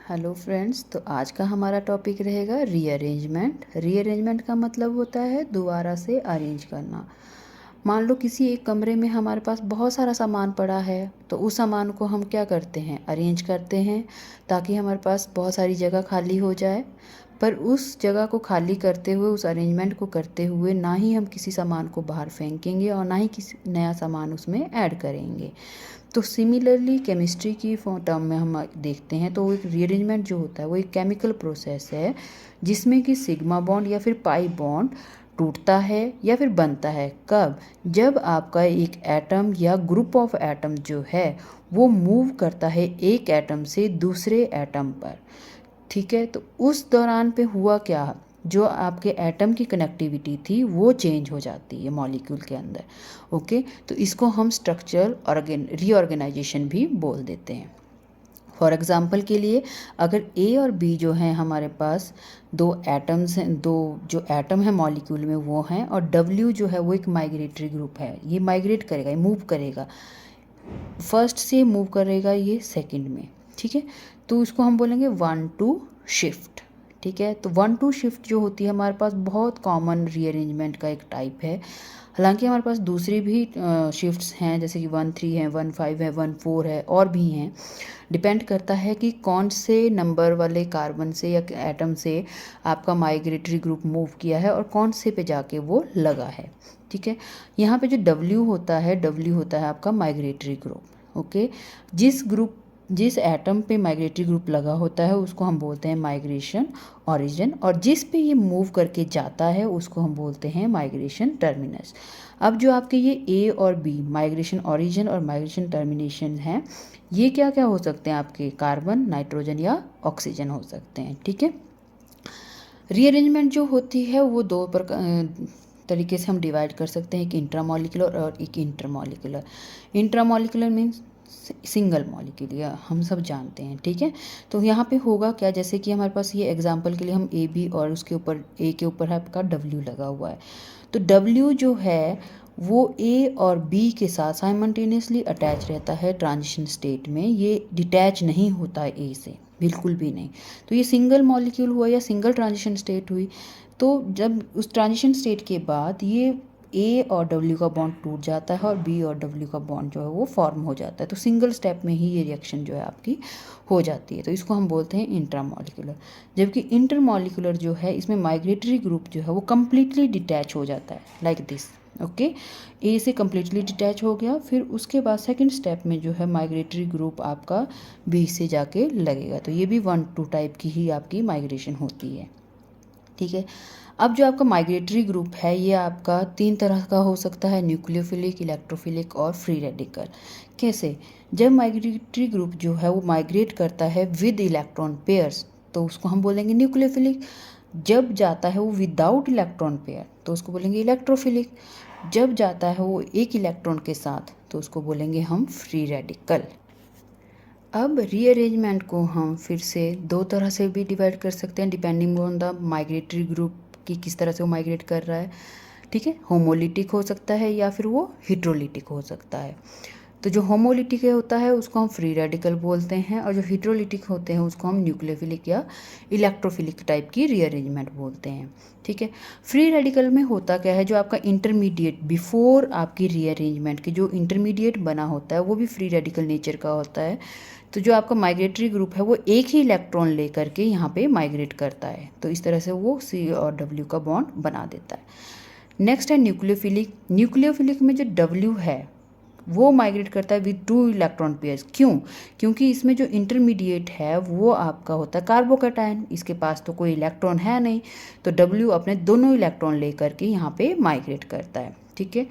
Hello friends, तो आज का हमारा टॉपिक रहेगा रीअरेंजमेंट। रीअरेंजमेंट का मतलब होता है दोबारा से अरेंज करना। मान लो किसी एक कमरे में हमारे पास बहुत सारा सामान पड़ा है, तो उस सामान को हम क्या करते हैं, अरेंज करते हैं ताकि हमारे पास बहुत सारी जगह खाली हो जाए। पर उस जगह को खाली करते हुए, उस अरेंजमेंट को करते हुए, ना ही हम किसी सामान को बाहर फेंकेंगे और ना ही किसी नया सामान उसमें ऐड करेंगे। तो सिमिलरली केमिस्ट्री की टर्म में हम देखते हैं तो एक रीअरेंजमेंट जो होता है वो एक केमिकल प्रोसेस है जिसमें कि सिग्मा बॉन्ड या फिर पाई बॉन्ड टूटता है या फिर बनता है। कब? जब आपका एक एटम या ग्रुप ऑफ एटम जो है वो मूव करता है एक एटम से दूसरे एटम पर। ठीक है, तो उस दौरान पे हुआ क्या, जो आपके एटम की कनेक्टिविटी थी वो चेंज हो जाती है मॉलिक्यूल के अंदर। ओके, तो इसको हम स्ट्रक्चरल रीऑर्गेनाइजेशन भी बोल देते हैं। फॉर एग्जांपल के लिए, अगर ए और बी जो हैं हमारे पास दो एटम्स हैं, दो जो एटम है मॉलिक्यूल में वो हैं, और डब्ल्यू जो है वो एक माइग्रेटरी ग्रुप है। ये माइग्रेट करेगा, ये मूव करेगा, फर्स्ट से मूव करेगा ये सेकंड में। ठीक है, तो इसको हम बोलेंगे 1-2 शिफ्ट। ठीक है, तो 1-2 शिफ्ट जो होती है हमारे पास बहुत कॉमन रीअरेंजमेंट का एक टाइप है। हालांकि हमारे पास दूसरी भी शिफ्ट्स हैं, जैसे कि 1-3 है, 1-5 है, 1-4 है, और भी हैं। डिपेंड करता है कि कौन से नंबर वाले कार्बन से या एटम से आपका माइग्रेटरी ग्रुप मूव किया है और कौन से पे जाके वो लगा है। ठीक है, यहाँ पे जो डब्ल्यू होता है, डब्ल्यू होता है आपका माइग्रेटरी ग्रुप। ओके, जिस एटम पे माइग्रेटरी ग्रुप लगा होता है उसको हम बोलते हैं माइग्रेशन ओरिजिन, और जिस पे ये मूव करके जाता है उसको हम बोलते हैं माइग्रेशन टर्मिनस। अब जो आपके ये ए और बी, माइग्रेशन ओरिजिन और माइग्रेशन टर्मिनेशन हैं, ये क्या क्या हो सकते हैं आपके, कार्बन, नाइट्रोजन या ऑक्सीजन हो सकते हैं। ठीक है, रीअरेंजमेंट जो होती है वो दो तरीके से हम डिवाइड कर सकते हैं, एक इंट्रामॉलिक्यूलर और एक intermolecular. Intramolecular means single molecule, या हम सब जानते हैं। ठीक है, तो यहाँ पे होगा क्या, जैसे कि हमारे पास ये एग्जांपल के लिए हम ए बी, और उसके ऊपर ए के ऊपर है आपका डब्ल्यू लगा हुआ है। तो डब्ल्यू जो है वो ए और बी के साथ साइमल्टेनियसली अटैच रहता है ट्रांजिशन स्टेट में। ये डिटैच नहीं होता है ए से, बिल्कुल भी नहीं। तो ये सिंगल मॉलिक्यूल हुआ या सिंगल ट्रांजिशन स्टेट हुई। तो जब उस ट्रांजिशन स्टेट के बाद ये ए और डब्ल्यू का बॉन्ड टूट जाता है और बी और डब्ल्यू का बॉन्ड जो है वो फॉर्म हो जाता है। तो सिंगल स्टेप में ही ये रिएक्शन जो है आपकी हो जाती है। तो इसको हम बोलते हैं इंट्रामॉलिक्यूलर। जबकि इंटरमॉलिक्यूलर जो है, इसमें माइग्रेटरी ग्रुप जो है वो कम्प्लीटली डिटैच हो जाता है, लाइक दिस। ओके, ए से कम्प्लीटली डिटैच हो गया, फिर उसके बाद सेकंड स्टेप में जो है माइग्रेटरी ग्रुप आपका बी से जाके लगेगा। तो ये भी 1-2 टाइप की ही आपकी माइग्रेशन होती है। ठीक है, अब जो आपका माइग्रेटरी ग्रुप है ये आपका 3 तरह का हो सकता है, न्यूक्लियोफिलिक, इलेक्ट्रोफिलिक और फ्री रेडिकल। कैसे? जब माइग्रेटरी ग्रुप जो है वो माइग्रेट करता है विद इलेक्ट्रॉन पेयर्स तो उसको हम बोलेंगे न्यूक्लियोफिलिक। जब जाता है वो विदाउट इलेक्ट्रॉन पेयर तो उसको बोलेंगे इलेक्ट्रोफिलिक। जब जाता है वो एक इलेक्ट्रॉन के साथ तो उसको बोलेंगे हम फ्री रेडिकल। अब रीअरेंजमेंट को हम फिर से 2 तरह से भी डिवाइड कर सकते हैं, depending on the migratory group की किस तरह से वो माइग्रेट कर रहा है। ठीक है, होमोलिटिक हो सकता है या फिर वो हिट्रोलिटिक हो सकता है। तो जो होमोलिटिक होता है उसको हम फ्री रेडिकल बोलते हैं, और जो हिट्रोलिटिक होते हैं उसको हम न्यूक्लियोफिलिक या इलेक्ट्रोफिलिक टाइप की रीअरेंजमेंट बोलते हैं। ठीक है, फ्री रेडिकल में होता क्या है, जो आपका इंटरमीडिएट बिफोर आपकी रीअरेंजमेंट के जो इंटरमीडिएट बना होता है वो भी फ्री रेडिकल नेचर का होता है। तो जो आपका माइग्रेटरी ग्रुप है वो एक ही इलेक्ट्रॉन लेकर के यहाँ पे माइग्रेट करता है, तो इस तरह से वो सी और डब्ल्यू का बॉन्ड बना देता है। नेक्स्ट है न्यूक्लियोफिलिक। न्यूक्लियोफिलिक में जो डब्ल्यू है वो माइग्रेट करता है विद 2 इलेक्ट्रॉन पेयर्स। क्यों? क्योंकि इसमें जो इंटरमीडिएट है वो आपका होता है कार्बोकैटायन, इसके पास तो कोई इलेक्ट्रॉन है नहीं, तो डब्ल्यू अपने दोनों इलेक्ट्रॉन लेकर के यहाँ पे माइग्रेट करता है। ठीक है,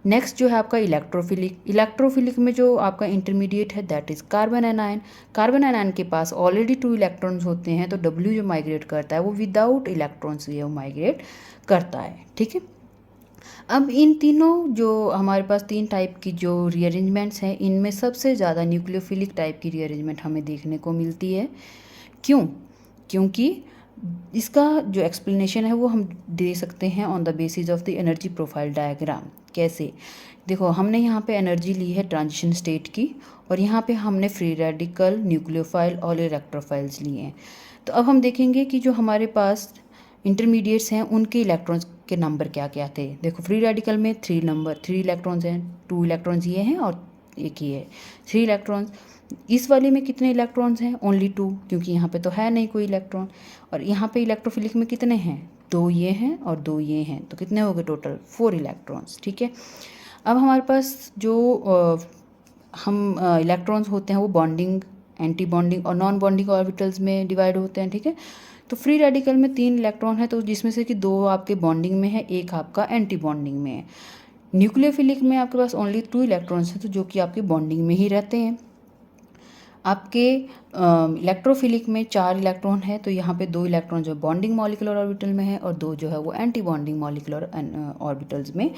नेक्स्ट जो है आपका इलेक्ट्रोफिलिक। इलेक्ट्रोफिलिक में जो आपका इंटरमीडिएट है that is carbon anion. Carbon anion के पास ऑलरेडी 2 इलेक्ट्रॉन्स होते हैं, तो डब्ल्यू जो माइग्रेट करता है वो विदाउट इलेक्ट्रॉन्स ये माइग्रेट करता है। ठीक है, अब इन तीनों जो हमारे पास 3 टाइप की जो रीअरेंजमेंट्स हैं इनमें सबसे ज़्यादा न्यूक्लियोफिलिक टाइप की रीअरेंजमेंट हमें देखने को मिलती है। क्यों? क्योंकि इसका जो एक्सप्लेनेशन है वो हम दे सकते हैं on the basis of the energy profile diagram. कैसे? देखो हमने यहाँ पे एनर्जी ली है ट्रांजिशन स्टेट की, और यहाँ पे हमने फ्री रेडिकल, न्यूक्लियोफाइल और इलेक्ट्रोफाइल्स लिए हैं। तो अब हम देखेंगे कि जो हमारे पास इंटरमीडिएट्स हैं उनके इलेक्ट्रॉन्स के नंबर क्या क्या थे। देखो फ्री रेडिकल में 3 इलेक्ट्रॉन्स हैं, 2 इलेक्ट्रॉन्स ये हैं और एक ये है, 3 इलेक्ट्रॉन्स। इस वाले में कितने इलेक्ट्रॉन्स हैं? ओनली 2, क्योंकि यहाँ पे तो है नहीं कोई इलेक्ट्रॉन। और यहाँ पे इलेक्ट्रोफिलिक में कितने हैं? 2 ये हैं और 2 ये हैं, तो कितने हो गए टोटल? 4 इलेक्ट्रॉन्स। ठीक है, अब हमारे पास जो हम इलेक्ट्रॉन्स होते हैं वो बॉन्डिंग, एंटी बॉन्डिंग और नॉन बॉन्डिंग ऑर्बिटल्स में डिवाइड होते हैं। ठीक है, तो फ्री रेडिकल में 3 इलेक्ट्रॉन है, तो जिसमें से कि 2 आपके बॉन्डिंग में है, एक आपका एंटी बॉन्डिंग में है। न्यूक्लियोफिलिक में आपके पास ओनली 2 इलेक्ट्रॉन्स हैं, तो जो कि आपके बॉन्डिंग में ही रहते हैं। आपके इलेक्ट्रोफिलिक में 4 इलेक्ट्रॉन है, तो यहाँ पे 2 इलेक्ट्रॉन जो बॉन्डिंग मॉलिक्यूलर ऑर्बिटल में है और 2 जो है वो एंटी बॉन्डिंग मॉलिक्यूलर ऑर्बिटल्स में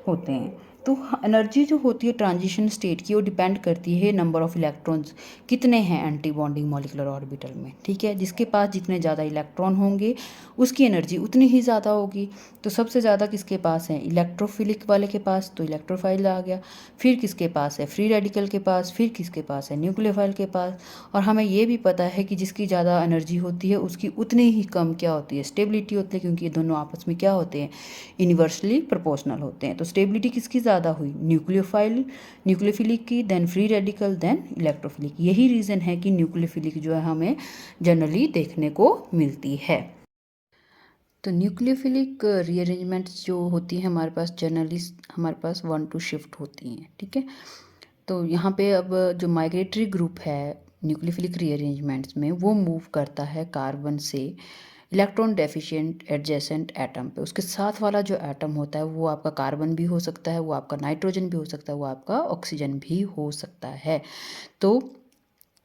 होते हैं। तो एनर्जी जो होती है ट्रांजिशन स्टेट की वो डिपेंड करती है नंबर ऑफ इलेक्ट्रॉन्स कितने हैं एंटी बॉन्डिंग मॉलिक्यूलर ऑर्बिटल में। ठीक है, जिसके पास जितने ज़्यादा इलेक्ट्रॉन होंगे उसकी एनर्जी उतनी ही ज़्यादा होगी। तो सबसे ज़्यादा किसके पास है? इलेक्ट्रोफिलिक वाले के पास, तो इलेक्ट्रोफाइल आ गया। फिर किसके पास है? फ्री रेडिकल के पास। फिर किसके पास है? न्यूक्लियोफाइल के पास। और हमें ये भी पता है कि जिसकी ज़्यादा एनर्जी होती है उसकी उतनी ही कम क्या होती है? स्टेबिलिटी होती है, क्योंकि ये दोनों आपस में क्या होते हैं? इन्वर्सली प्रोपोर्शनल होते हैं। तो स्टेबिलिटी किसकी ज़्यादा हुई? न्यूक्लियोफिलिक की, then free radical, then electrophilic. यही रीज़न है कि न्यूक्लियोफिलिक जो है हमें जनरली देखने को मिलती है। तो न्यूक्लियोफिलिक रीअरेंजमेंट्स जो होती हैं हमारे पास जनरली हमारे पास 1-2 शिफ्ट होती हैं। ठीक है, तो यहाँ पे अब जो माइग्रेटरी ग्रुप है न्यूक्लियोफिलिक रीअरेंजमेंट्स में वो मूव करता है कार्बन से इलेक्ट्रॉन डेफिशिएंट एडजेसेंट एटम पे। उसके साथ वाला जो एटम होता है वो आपका कार्बन भी हो सकता है, वो आपका नाइट्रोजन भी हो सकता है, वो आपका ऑक्सीजन भी हो सकता है। तो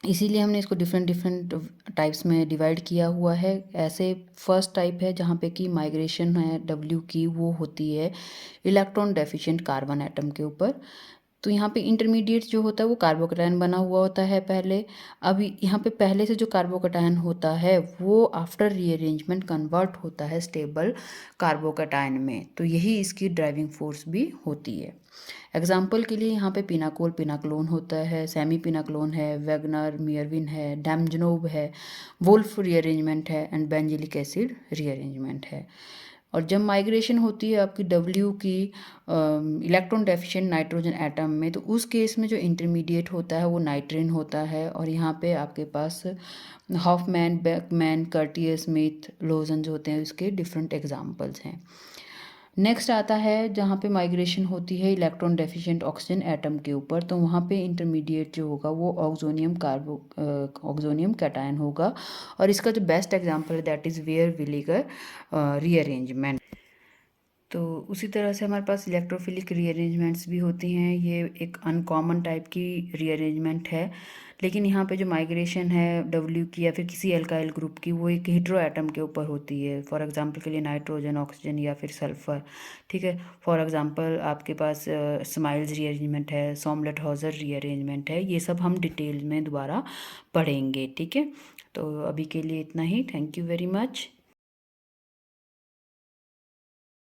इसीलिए हमने इसको डिफरेंट डिफरेंट टाइप्स में डिवाइड किया हुआ है। ऐसे फर्स्ट टाइप है जहाँ पे कि माइग्रेशन है डब्ल्यू की, वो होती है इलेक्ट्रॉन डेफिशिएंट कार्बन एटम के ऊपर। तो यहाँ पे इंटरमीडिएट जो होता है वो कार्बोकैटायन बना हुआ होता है पहले। अब यहाँ पे पहले से जो कार्बोकैटायन होता है वो आफ्टर रीअरेंजमेंट कन्वर्ट होता है स्टेबल कार्बोकैटायन में। तो यही इसकी ड्राइविंग फोर्स भी होती है। एग्जाम्पल के लिए यहाँ पे पिनाकोल पिनाक्लोन होता है, सेमी पिनाक्लोन है, वैगनर मियरविन है, डैमजनोब है, वुल्फ रीअरेंजमेंट है एंड बेंजिलिक एसिड रीअरेंजमेंट है। और जब माइग्रेशन होती है आपकी डब्ल्यू की इलेक्ट्रॉन डेफिशिएंट नाइट्रोजन एटम में, तो उस केस में जो इंटरमीडिएट होता है वो नाइट्रिन होता है। और यहाँ पे आपके पास हॉफमैन, बेकमैन, कर्टियर, स्मिथ, लोजन जो होते हैं इसके डिफरेंट एग्जाम्पल्स हैं। नेक्स्ट आता है जहाँ पे माइग्रेशन होती है इलेक्ट्रॉन डेफिशिएंट ऑक्सीजन एटम के ऊपर, तो वहाँ पे इंटरमीडिएट जो होगा वो ऑक्सोनियम कैटायन होगा। और इसका जो बेस्ट एग्जांपल है दैट इज़ वेयर विलीगर रीअरेंजमेंट। तो उसी तरह से हमारे पास इलेक्ट्रोफिलिक रीअरेंजमेंट्स भी होती हैं। ये एक अनकॉमन टाइप की रीअरेंजमेंट है, लेकिन यहाँ पे जो माइग्रेशन है डब्ल्यू की या फिर किसी एल्काइल ग्रुप की वो एक हेटेरो एटम के ऊपर होती है। फॉर एग्जांपल के लिए नाइट्रोजन, ऑक्सीजन या फिर सल्फर। ठीक है, फॉर एग्जांपल आपके पास स्माइल्स रीअरेंजमेंट है, सोमलेट हॉजर रीअरेंजमेंट है। ये सब हम डिटेल में दोबारा पढ़ेंगे। ठीक है, तो अभी के लिए इतना ही। Thank you very much.